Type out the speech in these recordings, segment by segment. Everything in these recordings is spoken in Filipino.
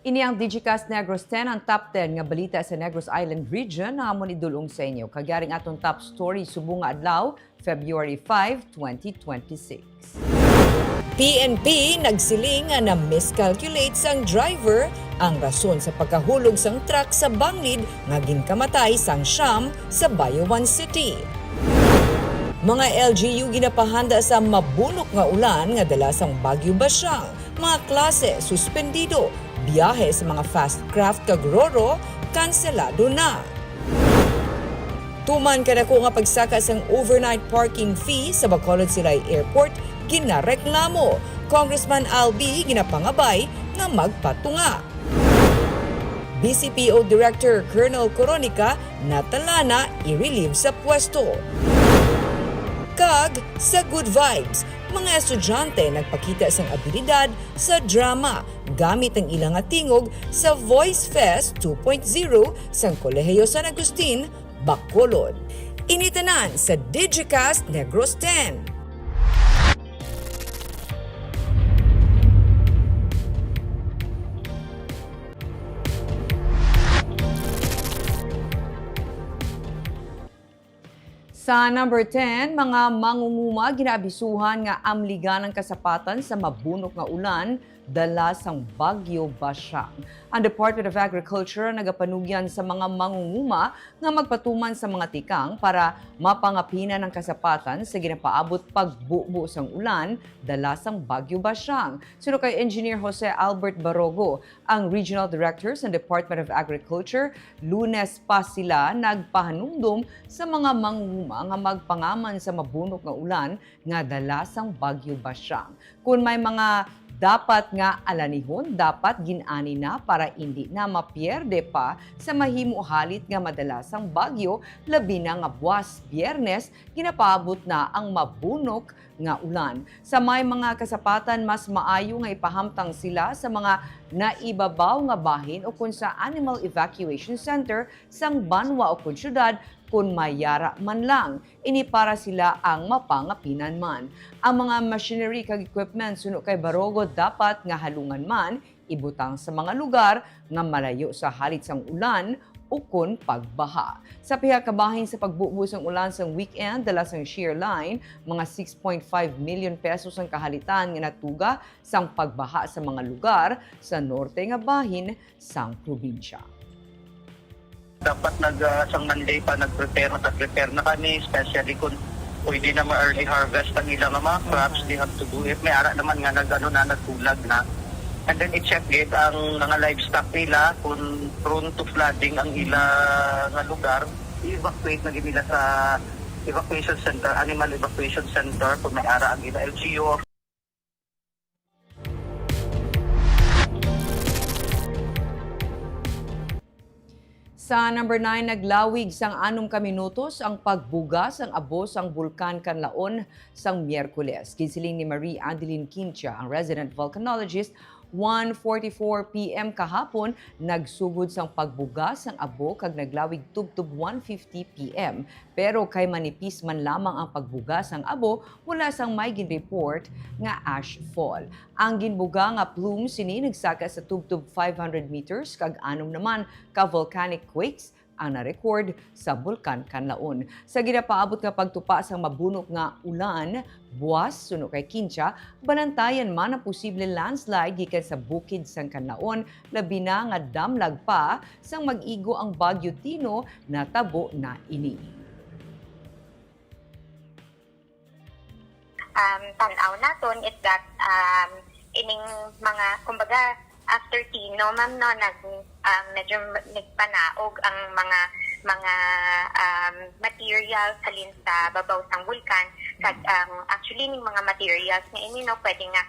Ini ang Digicast Negros 10 ang top 10 nga balita sa Negros Island region na amon idulong sa inyo. Kagaring atong top story subong nga adlaw, February 5, 2026. PNP nagsiling nga na miscalculate sang driver ang rason sa pagkahulog sang truck sa Banglid nga ginkamatay sang Siam sa Bayawan City. Mga LGU ginapahanda sa mabunok nga ulan nga dala sang Bagyo Basyang. Mga klase suspendido, biyahe sa mga fast craft kag Roro kanselado na. Tuman kadako nga pagsaka sang overnight parking fee sa Bacolod Silay Airport ginareklamo. Congressman Albi ginapangabay nga magpatunga. BCPO Director Colonel Coronica natalana i-relieve sa pwesto. Kag sa Good Vibes, mga estudyante nagpakita sang abilidad sa drama gamit ang ilang tingog sa Voice Fest 2.0 sang Kolehiyo San Agustin, Bacolod. Initanan sa Digicast Negros 10. Sa number 10, mga mangunguma ginaabisuhan nga amligan ang kasapatan sa mabunok nga ulan dala sang Bagyo Basyang. Ang Department of Agriculture nagapanugyan sa mga mangunguma nga magpatuman sa mga tikang para mapangapinan ang kasapatan sa ginapaabot pagbubo sang ulan dala sang Bagyo Basyang. Suno kay Engineer Jose Albert Barogo, ang Regional Director sa Department of Agriculture, Lunes pa sila nagpahanumdum sa mga mangunguma nga magpangaman sa mabunok nga ulan nga dala sang Bagyo Basyang. Kung may mga dapat nga alanihon, dapat ginani na para hindi na mapierde pa sa mahimo halit nga madalasang bagyo, labi na nga buwas Biyernes, ginapaabot na ang mabunok nga ulan. Sa may mga kasapatan, mas maayo nga ipahamtang sila sa mga naibabaw nga bahin o kung sa Animal Evacuation Center sang banwa o kung syudad kung mayara man lang. Ini para sila ang mapangapinan man. Ang mga machinery kag equipment suno kay Barogo dapat nga halungan man ibutang sa mga lugar nga malayo sa halit sang ulan o kun pagbaha. Sa piha ka bahin sa pagbubus ng ulan sang weekend dala sang shear line, mga 6.5 million pesos ang kahalitan nga natuga sang pagbaha sa mga lugar sa norte nga bahin sang probinsya. Dapat sang Monday pa nag-prepare na kami, especially kung pwede na ma-early harvest ang ilang mga crops, they have to do it. May ara naman nga nagtulag na. And then i-check it ang mga livestock nila kung prone to flooding ang ilang lugar. I-evacuate na nila sa evacuation center, animal evacuation center kung may ara ang ilang LGU. Sa number 9, naglawig sang 6 minutos ang pagbuga sang abo sang bulkan Kanlaon sang Miyerkules. Kinsiling ni Marie Adeline Quincha, ang resident volcanologist, 1:44 p.m. kahapon, nagsugod sang pagbuga sang abo kag naglawig tubtub 1:50 p.m. Pero kay manipis man lamang ang pagbuga sang abo, wala sang may gin-report nga ash fall. Ang ginbuga nga plume sini nagsaka sa tubtub 500 meters kag anom naman ka volcanic quakes ang na-record sa Bulkan Kanlaon. Sa ginapaabot nga pagtupa sang mabunok nga ulan, buwas suno kay Quincha, banantayan man ang posible landslide gikan sa bukid sang Kanlaon, labi na nga damlag pa sang mag-igo ang Bagyo Tino na tabo na ini. Tanaw naton is that ining mga kumbaga after Tino ma'am no medyo nagpanaog ang mga materials halin sa babaw sang bulkan kag actually ning mga materials nga ini no pwede nga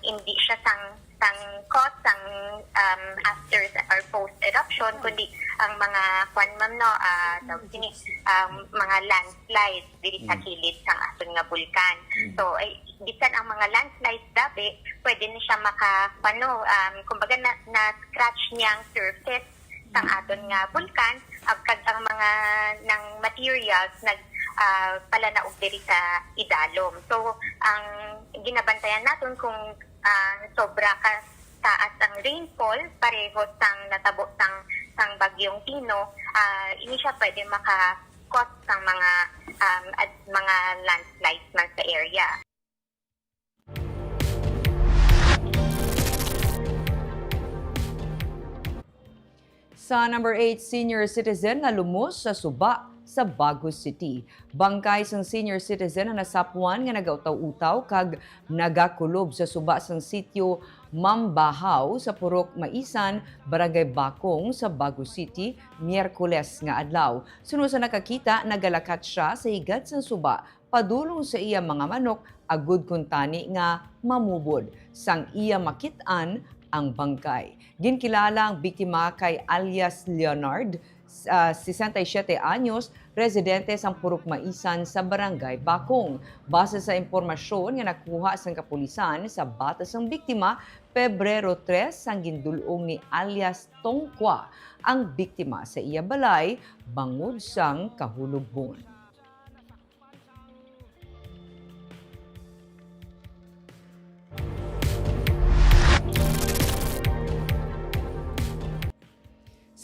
hindi siya sang cause sang after or post eruption kundi ang mga kwan ma'am no mga landslides diri sa kilid sang aton nga bulkan. So bisan ang mga landslides dabi pwede na siya kumbaga na scratch niyang surface sang aton nga bulkan kag ang mga ng materials palanaog diri sa idalom. So ang ginabantayan naton kung sobra ka taas ang sang rainfall pareho sang natabo sang bagyong Tino, hindi siya pwede maka-cause sang mga landslides man sa area. Sa number 8, senior citizen na lumos sa suba sa Baguio City. Bangkay sang senior citizen na nasapuan nga nagautaw-utaw kag nagakulob sa suba sang sitio Mambahaw sa Purok Maisan, Barangay Bakong sa Baguio City, Miyerkules nga adlaw. Sunod sa nakakita, nagalakat siya sa higad sang suba padulong sa iya mga manok agud kuntani nga mamubod sang iya makitaan ang bangkay. Ginkilala ang biktima kay alias Leonard, 67 anyos, residente sa Purok Maisan sa Barangay Bakong. Base sa impormasyon nga nakuha sa kapulisan sa batas ng biktima, Pebrero 3 sang gindulong ni alias Tongkwa ang biktima sa iya balay bangod sang kahulugbon.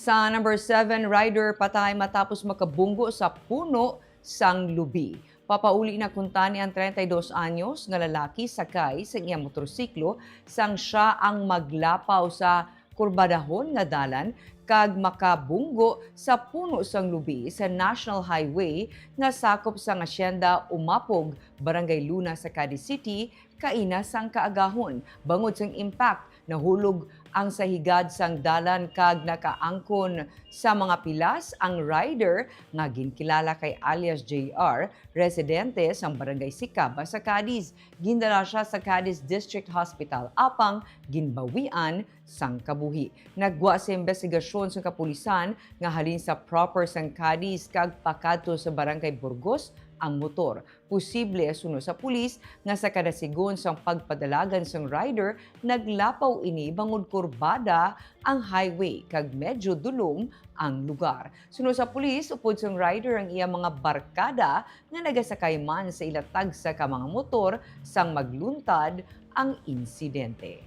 Sa number 7, rider patay matapos makabunggo sa puno sang lubi. Papauli na kuntani ang 32 anyos nga lalaki sakay sa iyang motorsiklo sang siya ang maglapaw sa kurbadahon nga dalan kag makabunggo sa puno sang lubi sa National Highway nga sakop sang Hacienda Umapog, Barangay Luna sa Cadiz City, kaina sang kaagahon. Bangod sang impact, nahulog ang sahigad sang dalan kag nakaangkon sa mga pilas ang rider nga ginkilala kay alias JR, residente sa Barangay Sicaba sa Cadiz. Gindala siya sa Cadiz District Hospital apang ginbawian sang kabuhi. Nagwa sa investigasyon sa kapulisan nga halin sa proper sang Cadiz kag pakadto sa Barangay Burgos ang motor. Posible suno sa pulis nga sa kada sigon sang pagpadalagan sang rider, naglapaw ini bangod kurbada ang highway kag medyo dulong ang lugar. Suno sa pulis, upod sang rider ang iya mga barkada nga nagasakay man sa ilatag sa ka mga motor sang magluntad ang insidente.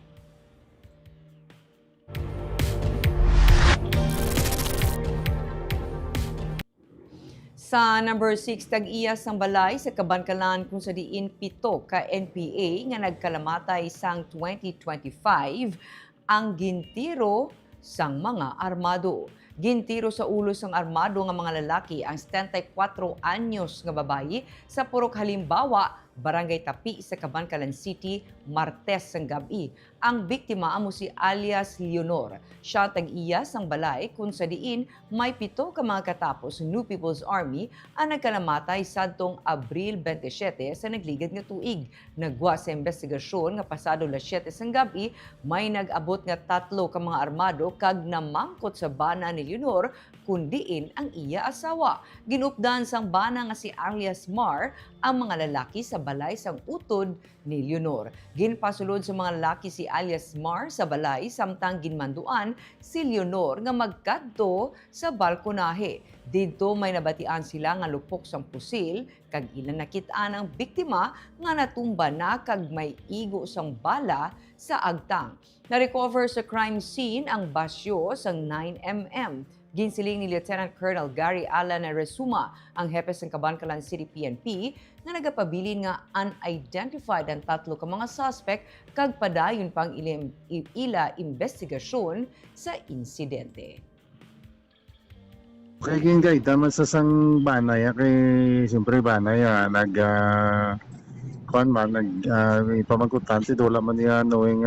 Sa number 6, tag-iyas sang balay sa Kabankalan kung sa diin 7 ka NPA nga nagkalamatay sang 2025 ang gintiro sang mga armado. Gintiro sa ulo sang armado nga mga lalaki ang 74 anyos nga babayi sa Purok Halimbawa, Barangay Tapi sa Cabancalan City, Martes sang gabi. Ang biktima amo si alias Leonor. Siya tag-iya sang balay kung sa diin may 7 ka mga katapos New People's Army ang nagkalamatay sadtong Abril 27 sa nagligad nga tuig. Nagwa sa investigasyon nga pasado las 7 sang gabi, may nag-abot nga 3 ka mga armado kag namangkot sa bana ni Leonor kundiin ang iya asawa. Ginupdan sang bana nga si alias Mar ang mga lalaki sa balay sang utod ni Leonor. Ginpasulod sa mga lalaki si alias Mar sa balay samtang ginmanduan si Leonor nga magkadto sa balkonahe. Dito may nabatian sila nga lupok sang pusil kag ilan nakitaan ang biktima nga natumba na kag may igo sang bala sa agtang. Na-recover sa crime scene ang basyo sang 9mm. Ginsiling ni Lieutenant Colonel Gary Alan Resuma, ang hepe ng Cabancalan City PNP, na nagapabilin nga unidentified ang 3 ka mga suspect kag padayon pang ila investigasyon sa insidente. Kaya gingay, tama sa sang banay, kay siyempre banay, ipamagkutan, wala man niya knowing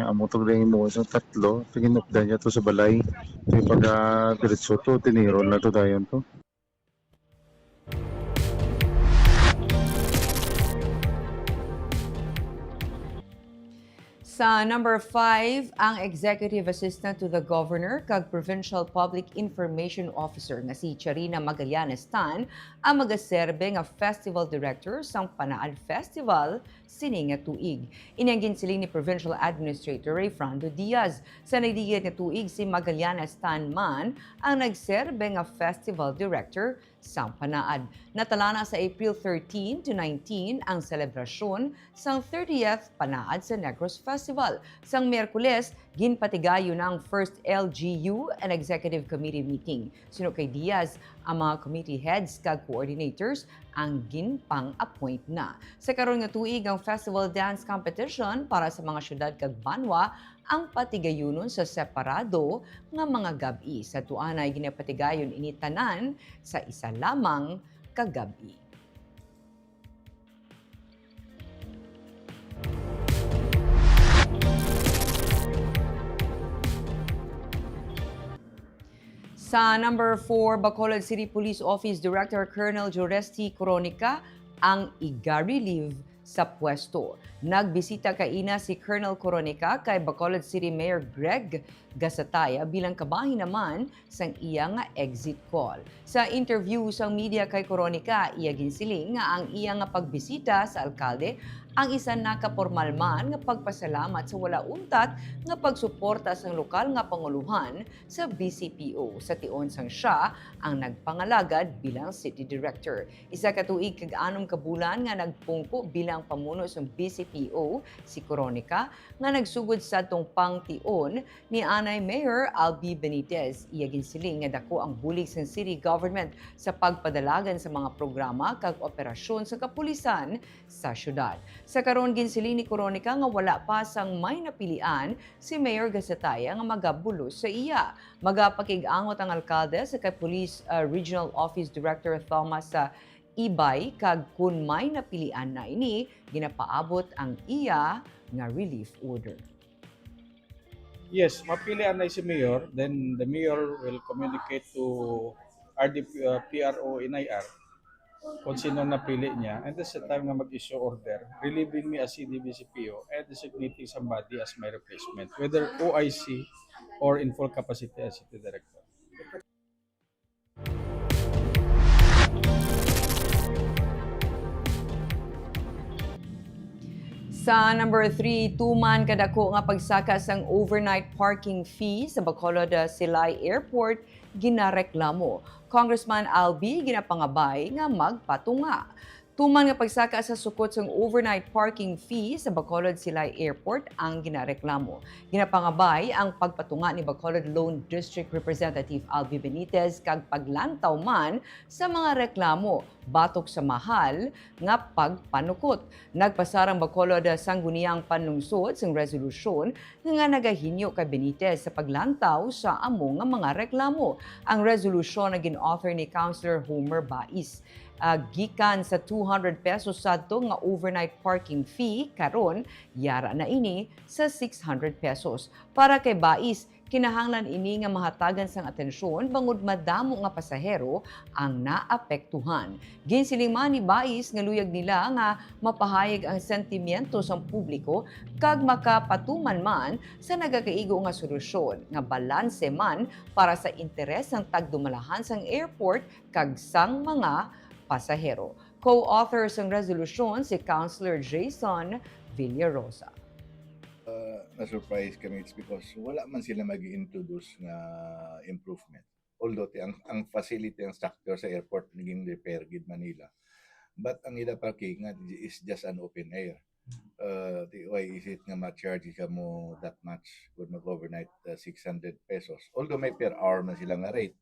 amutog rin mo sa 3, pinupdan niya to sa balay. Kaya pag diretso to, tiniro na to dayon to. Sa number 5, ang Executive Assistant to the Governor kag Provincial Public Information Officer nga si Charina Magallanes Tan ang magaserbe nga Festival Director sang Panaad Festival sini nga tuig. Inyang ginsiling ni Provincial Administrator Rayfrando Diaz. Sa nagdigit nga tuig si Magallanes Tanman ang nagserbe nga Festival Director sa Panaad. Natalana sa April 13 to 19 ang selebrasyon sang 30th Panaad sa Negros Festival. Sang Miyerkules, ginpatigayo ng first LGU and Executive Committee meeting. Sunod kay Diaz, ang mga committee heads kag coordinators ang ginpang-appoint na. Sa karon nga tuig ang festival dance competition para sa mga syudad kag banwa ang patigayunon sa separado nga mga gabi. Sa tuanay ginapatigayon ini tanan sa isa lamang ka gabi. Sa number 4, Bacolod City Police Office Director Colonel Joresti Coronica ang i-relieve sa pwesto. Nagbisita kaina si Colonel Coronica kay Bacolod City Mayor Greg Gasataya bilang kabahin naman sang iya nga exit call. Sa interview sa media kay Coronica, iya ginsiling nga ang iya nga pagbisita sa alkalde ang isa nakapormal man nga pagpasalamat sa wala untat nga pagsuporta sa lokal nga panguluhan sa BCPO. Sa tion sang siya ang nagpangalagad bilang city director. Isa ka tuig kag 6 ka bulan nga nagpungko bilang pamuno sa BCPO si Coronica nga nagsugod sa tong pangtion ni Anay Mayor Albi Benitez. Iya ginsiling nga dako ang bulig sa city government sa pagpadalagan sa mga programa kag operasyon sa kapulisan sa syudad. Sa karon ginsiling ni Coronica nga wala pa sang may napilian si Mayor Gasataya nga magabulos sa iya. Magapakig-angot ang alkalde sa kay Police Regional Office Director Thomas Ibay kag kun may napilian na ini ginapaabot ang iya nga relief order. Yes, mapilian na si Mayor, then the Mayor will communicate to PRO NIR kung sino napili niya, and that's the time na mag-issue order, relieving me as CDBCPO and designating somebody as my replacement, whether OIC or in full capacity as City Director. Sa number 3, tuman kadako nga pagsaka sang overnight parking fee sa Bacolod Silay Airport ginareklamo. Congressman Albi ginapangabay nga magpatunga. Tuman nga pagsaka sa sukot sang overnight parking fee sa Bacolod Silay Airport ang ginareklamo. Ginapangabay ang pagpatunga ni Bacolod Lone District Representative Albi Benitez kag paglantaw man sa mga reklamo batok sa mahal nga pagpanukot. Nagpasarang Bacolod Sangguniang Panlungsod sang resolusyon nga nagahinyo kay Benitez sa paglantaw sa amo nga mga reklamo. Ang resolusyon na gin-author ni Councilor Homer Bais. Gikan sa 200 pesos sadto nga overnight parking fee karon yara na ini sa 600 pesos. Para kay Bais, kinahanglan ini nga mahatagan sang atensyon bangod madamo nga pasahero ang naapektuhan. Ginsiling man ni Bais nga luyag nila nga mapahayag ang sentimiento sang publiko kag makapatuman man sa nagakaigo nga solusyon nga balanse man para sa interes ng tagdumalahan sang airport kag sang mga pasahero. Co-author ng resolusyon si Councilor Jason Villarosa. Na-surprise kami, it's because wala man sila mag-introduce na improvement. Although ang facility, ang structure sa airport naging repair gid Manila. But ang ila parking is just an open air. Why is it nga ma-charge ka mo that much kung mag-overnight 600 pesos? Although may per hour man sila nga rate.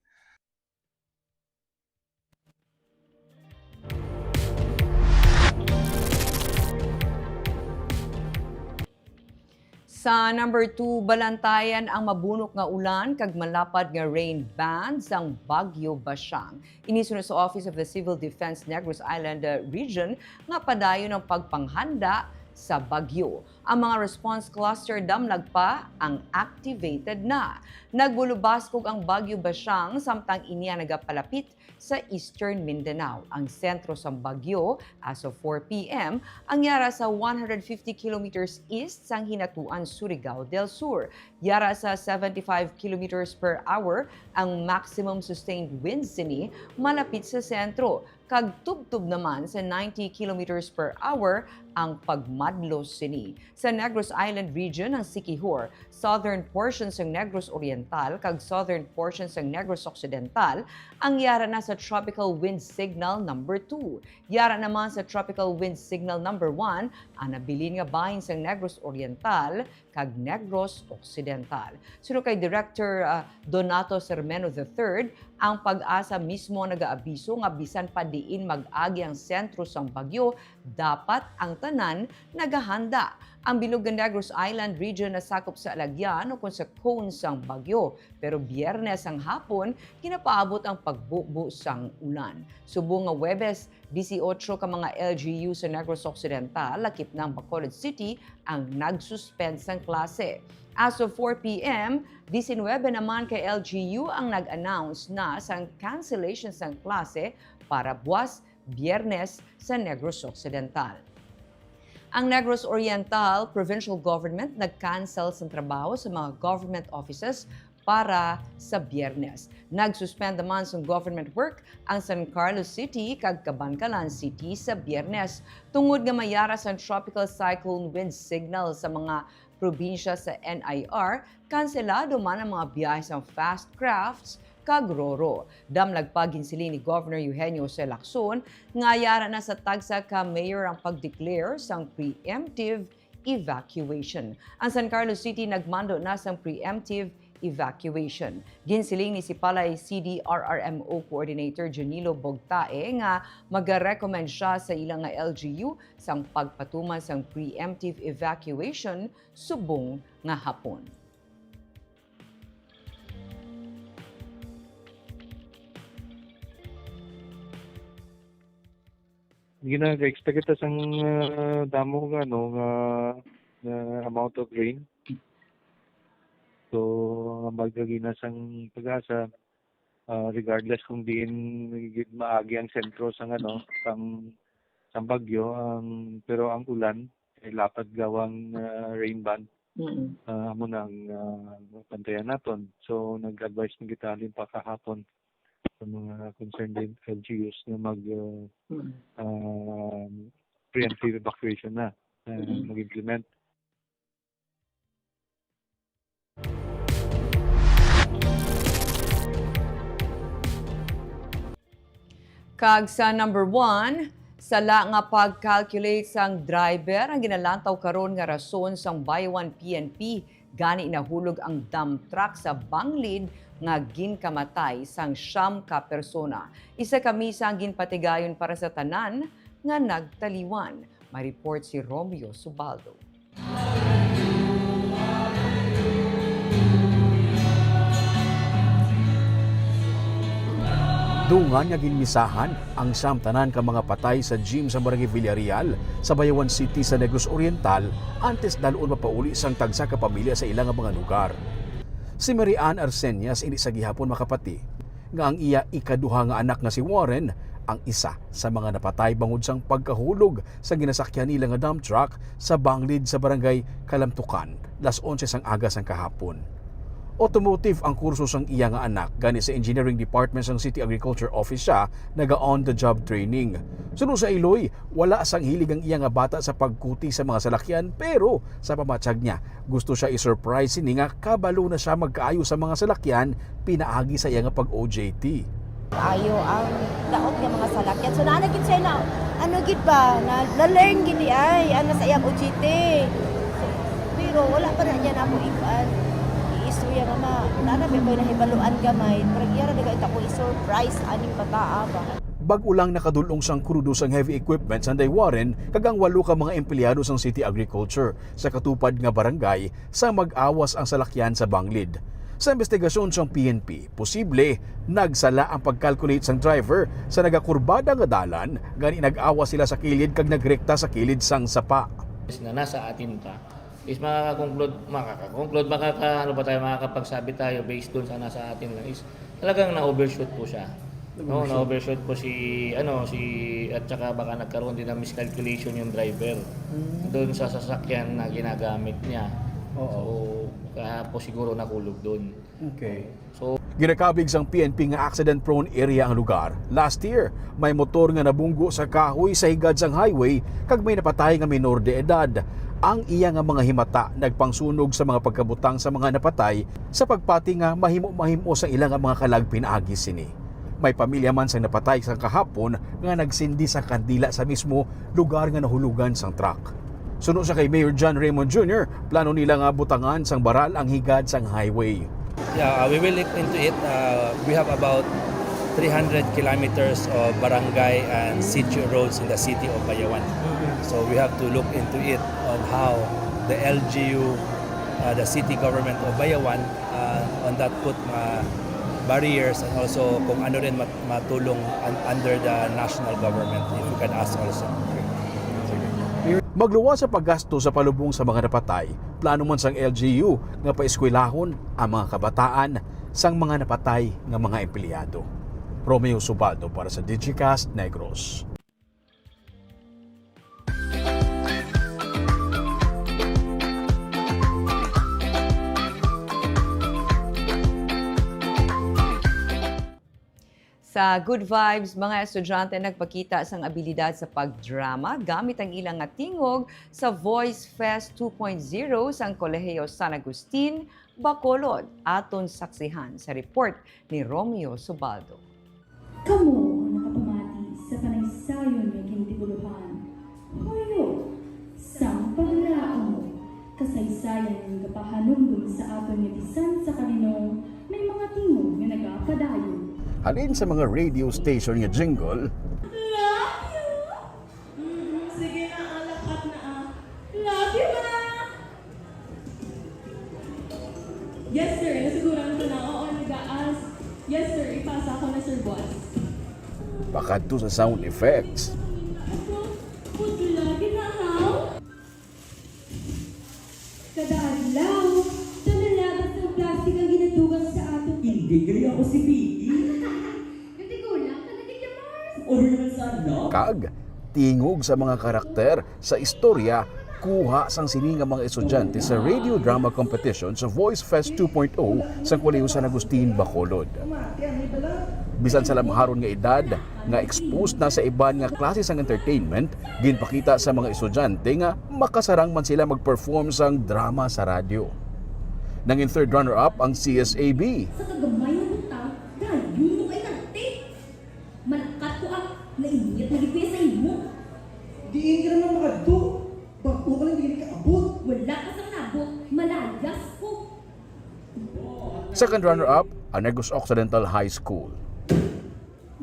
Sa number 2, balantayan ang mabunok nga ulan kag malapad nga rain ban sang Bagyo Basyang. Inisunod sa Office of the Civil Defense Negros Island Region nga padayon ang pagpanghanda sa bagyo. Ang mga response cluster damlag pa ang activated na. Nagbulubaskog ang Bagyo Basyang samtang iniya nagapalapit sa Eastern Mindanao. Ang sentro sa bagyo as of 4 p.m. ang yara sa 150 kilometers east sang Hinatuan, Surigao del Sur. Yara sa 75 kilometers per hour ang maximum sustained winds sini malapit sa sentro. Kag tubtub naman sa 90 kilometers per hour ang pagmadlo sini. Sa Negros Island region ng Siquijor, southern portions ng Negros Oriental kag southern portions ng Negros Occidental ang yara na sa Tropical Wind Signal number 2. Yara naman sa Tropical Wind Signal number 1 ang nabilin nga bahin sa Negros Oriental kag Negros Occidental. Sino kay Director Donato Sermeno III, ang pag-asa mismo nag-aabiso nga bisan pa diin mag-agi ang sentro sang bagyo, dapat ang tanan nagahanda. Ang bilog ng Negros Island region na sakop sa alagyan o kung sa cone sang bagyo. Pero Biyernes ang hapon, kinapaabot ang pagbubo sang ulan. Subong nga Webes, 18 ka mga LGU sa Negros Occidental, lakip ng Bacolod City, ang nagsuspend sang klase. As of 4 p.m., 19 naman kay LGU ang nag-announce na sang cancellation sang klase para buwas Biyernes sa Negros Occidental. Ang Negros Oriental Provincial Government nag-cancel sa trabaho sa mga government offices para sa Biyernes. Nag-suspend naman sa government work ang San Carlos City kag Cabancalan City sa Biyernes. Tungod nga mayara sa tropical cyclone wind signal sa mga probinsya sa NIR, kanselado man ang mga biyahe sa fast crafts kag Roro. Damlag paginsili ni Governor Eugenio C. Lacson nga yara na sa tagsa ka mayor ang pag-declare sang preemptive evacuation. Ang San Carlos City nagmando na sang preemptive evacuation. Ginsiling ni si Palay CDRRMO Coordinator Janilo Bogtae nga mag-recommend siya sa ilang nga LGU sang pagpatuman sang preemptive evacuation subong nga hapon. Gina-expect kita sang damo nga amount of rain. So magdagina sang pag-asa regardless kung diin maagi ang sentro sang sang bagyo, pero ang ulan ay lapad gawang rain band. Amo nang pantayan naton. So nag-advise ng kita halin pa kahapon sa mga concerned LGUs na preemptive evacuation na mag-implement. Kag sa number 1, sala nga pag-calculate sang driver ang ginalantaw karon nga rason sang Bayawan PNP gani inahulog ang dump truck sa Banglid nga ginkamatay sang 9 ka persona. Isa kami sang ginpatigayon para sa tanan nga nagtaliwan. May report si Romeo Subaldo. Dungan nga ginmisahan ang samtanan ka mga patay sa gym sa Barangay Villarreal sa Bayawan City sa Negros Oriental antes dalon mapauli sang tagsa ka pamilya sa ilang mga lugar. Si Marian Arsenias ini sa gihapon makapati nga ang iya ikaduha nga anak nga si Warren ang isa sa mga napatay bangod sang pagkahulog sa ginasakyan nila nga dump truck sa Banglid sa Barangay Kalamtukan 11 sang aga sang kahapon. Automotive ang kurso sang iya nga anak gani sa Engineering Department sang City Agriculture Office siya naga-on-the-job training. Sunod sa Iloy, wala sang hilig ang iya nga bata sa pagkuti sa mga salakyan pero sa pamatsag niya, gusto siya i-surprise sini nga kabalo na siya magkaayo sa mga salakyan pinaagi sa iya nga pag-OJT. Ayo ang daot nga mga salakyan. So naanagid siya na, ano gid ba, na-learn gid ay, ano sa iyang OJT. Pero wala pa na niya na mo ikuan. Istorya nga nanabi ko nahibaluan gamay, pero iyara daga ita ko i-surprise aning bataa ba. Bag-ulang nakadulong sang krudo sang heavy equipment sa Warren kagang 8 ka mga empleyado sang City Agriculture sa katupad nga barangay sa mag-awas ang salakyan sa Banglid. Sa investigasyon sang PNP, posible nagsala ang pag-calculate sang driver sa nagakurbada nga dalan gani nag-awas sila sa kilid kag nagrekta sa kilid sang sapa. Na nasa atin pa is makaka-conclude makakapagsabi tayo based doon sa nasa atin lang is talagang na-overshoot po siya. No, na-overshoot po si at saka baka nagkaroon din ng miscalculation yung driver doon sa sasakyan na ginagamit niya. So, kaya po siguro nakulog doon. Okay. So, Ginakabig sang PNP nga accident-prone area ang lugar. Last year, may motor nga nabunggo sa kahoy sa higad sang highway kag may napatay nga minor de edad. Ang iya nga mga himata nagpangsunog sa mga pagkabutang sa mga napatay sa pagpati nga mahimo-mahimo sa ilang nga mga kalagpin agi sini. May pamilya man sang napatay sa kahapon nga nagsindi sa kandila sa mismo lugar nga nahulugan sang truck. Suno sa kay Mayor John Raymond Jr., plano nila nga butangan sang baral ang higad sang highway. Yeah, we will look into it. We have about 300 kilometers of barangay and city roads in the city of Bayawan. So we have to look into it on how the LGU, the city government of Bayawan, on that put barriers and also kung ano rin matulong under the national government, if you can ask also. Magluwas sa paggasto sa palubong sa mga napatay, plano man sang LGU nga paeskwelahon ang mga kabataan sang mga napatay nga mga empleyado. Romeo Subaldo para sa Digicast Negros. Sa Good Vibes, mga estudyante nagpakita sang abilidad sa pagdrama gamit ang ilang nga tingog sa Voice Fest 2.0 sang Kolehiyo San Agustin, Bacolod. Aton saksihan sa report ni Romeo Subaldo. Kamo nakapamati sa panaysayon ng kintiguluhan. Hoyo, sang paglaon mo, kasaysayan ng kapahanunggon sa aton nga bisan sa kaninong may mga tingog nga nagapadayon. Halin sa mga radio station nga jingle, Love you! Sige na, alakat na Love you, ma! Yes, sir. Nasiguran ko na. Oo, nag-aas. Yes, sir. Ipasa ko na, sir, boss. pakadto sa sound effects. Lagi na, how? Kada adlaw, tanalabas ng plastic ang ginatugan sa ato. Hindi gali ako si Vicky. Hindi ko lang, kanadig na Mars. Or naman sana. Kag tingog sa mga karakter sa istorya kuha sang sini nga mga estudyante sa radio drama competition sa Voice Fest 2.0 sa Kolehiyo San Agustin, Bacolod. Bisan sa lamharon nga edad nga exposed na sa iban nga klase sang entertainment, ginpakita sa mga estudyante nga makasarang man sila mag-perform sang drama sa radyo. Nangin third runner-up ang CSAB. Sa kagamay ng butang, dayon mo kay nante. Malakat ko nainit na gipya sa imo. Diin ka naman makadto. Bago ka lang hindi ka abot. Wala ka sa nabot, malayas ko. Second runner-up ang Negros Occidental High School.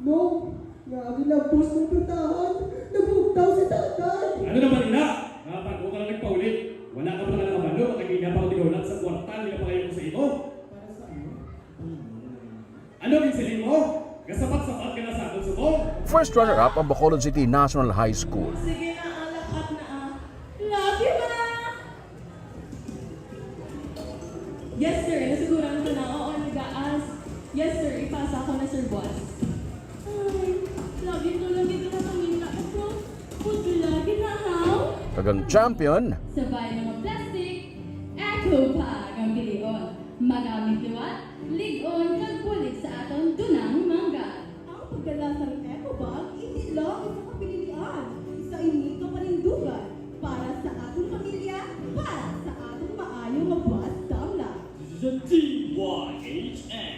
Mo, grabe na boss ng puntahan. Nabugtaw sa tatay. Ano naman ina? Pag ka lang nagpaulit, wala ka pa na nakabalo, kaya nga pa ako tinulat sa kwartal, nila pa kayo sa ito. Para sa ano? Ano kinsilin mo? Kasapat-sapat ka na sa akin subong. First runner-up ang Bacolod City National High School. Sige na, alakat na Love you, ma! Yes, sir. Nasiguran ko na. Oo, nag-aas. Yes, sir. Ipasa ko na, sir, boss. Ay, lagi na pamilya ko. Puto lagi na, how? Kagang champion, Sabay mga plastic, echo pa ang pilion. Magamit liwat, ligon, kagpulit sa atong dunang mangga. Ang pagdalasang echo bag, hindi lang isa kapililian. Sa init na panindugan. Para sa atong pamilya, para sa atong maayong mabuhat damla. Sa TYHN,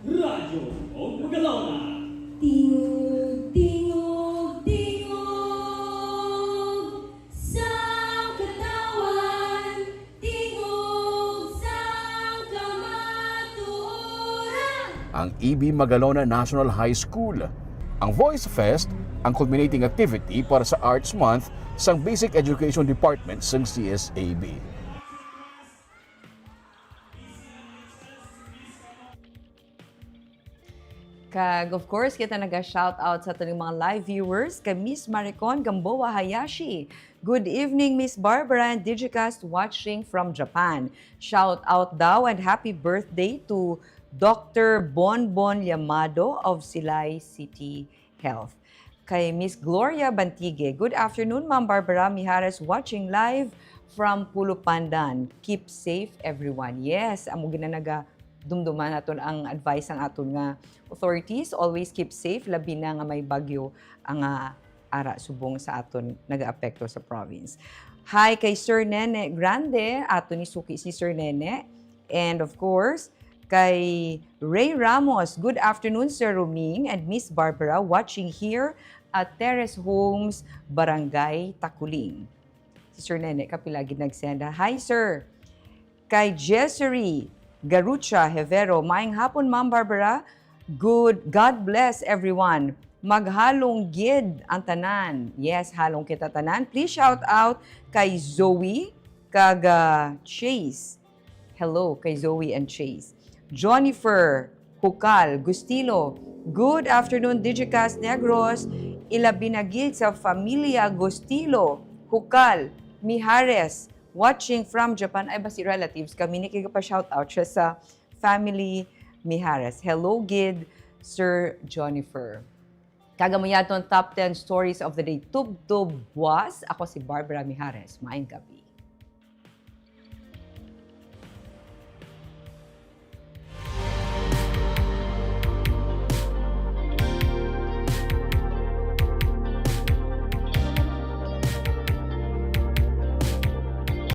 Radyo o Magalona. Tingog, tingog, tingog sa katawan, tingog sa kamatuoran. ang EB Magalona National High School. Ang Voice Fest, ang culminating activity para sa Arts Month sang Basic Education Department sang CSAB. Kag of course, kita naga-shoutout sa ating mga live viewers kay Miss Maricon Gamboa Hayashi. Good evening, Miss Barbara and Digicast watching from Japan. Shout out daw and happy birthday to Dr. Bonbon Yamado of Silay City Health. Kay Miss Gloria Bantigue, good afternoon, Ma'am Barbara Mijares watching live from Pulupandan. Keep safe, everyone. Yes, amo ginanaga dumduman naton ang advice ang aton nga authorities. Always keep safe, labi na nga may bagyo ang ara subong sa aton nagaapekto sa province. Hi kay Sir Nene Grande, ato ni suki si Sir Nene. And of course, kay Ray Ramos. Good afternoon, Sir Roming and Miss Barbara, watching here at Terrace Homes, Barangay Takuling. Si Sir Nene kapilagi nagsenda. Hi, Sir. Kay Jessery Garucha Hevero, maayong hapon, Ma'am Barbara. Good. God bless everyone. Maghalong gid ang tanan. Yes, halong kita tanan. Please shout out kay Zoe kag Chase. Hello kay Zoe and Chase. Jennifer Hukal Gustilo. Good afternoon, Digicast Negros. Ilabinagid sa Familia Gustilo Hukal Mijares. Watching from Japan. Ay ba si relatives? Kami ni pa shout out siya sa Family Mijares. Hello, Gid, Sir Jennifer. Kagamuyaton top 10 stories of the day. Tub-tub was. Ako si Barbara Mijares. Maayong gabi.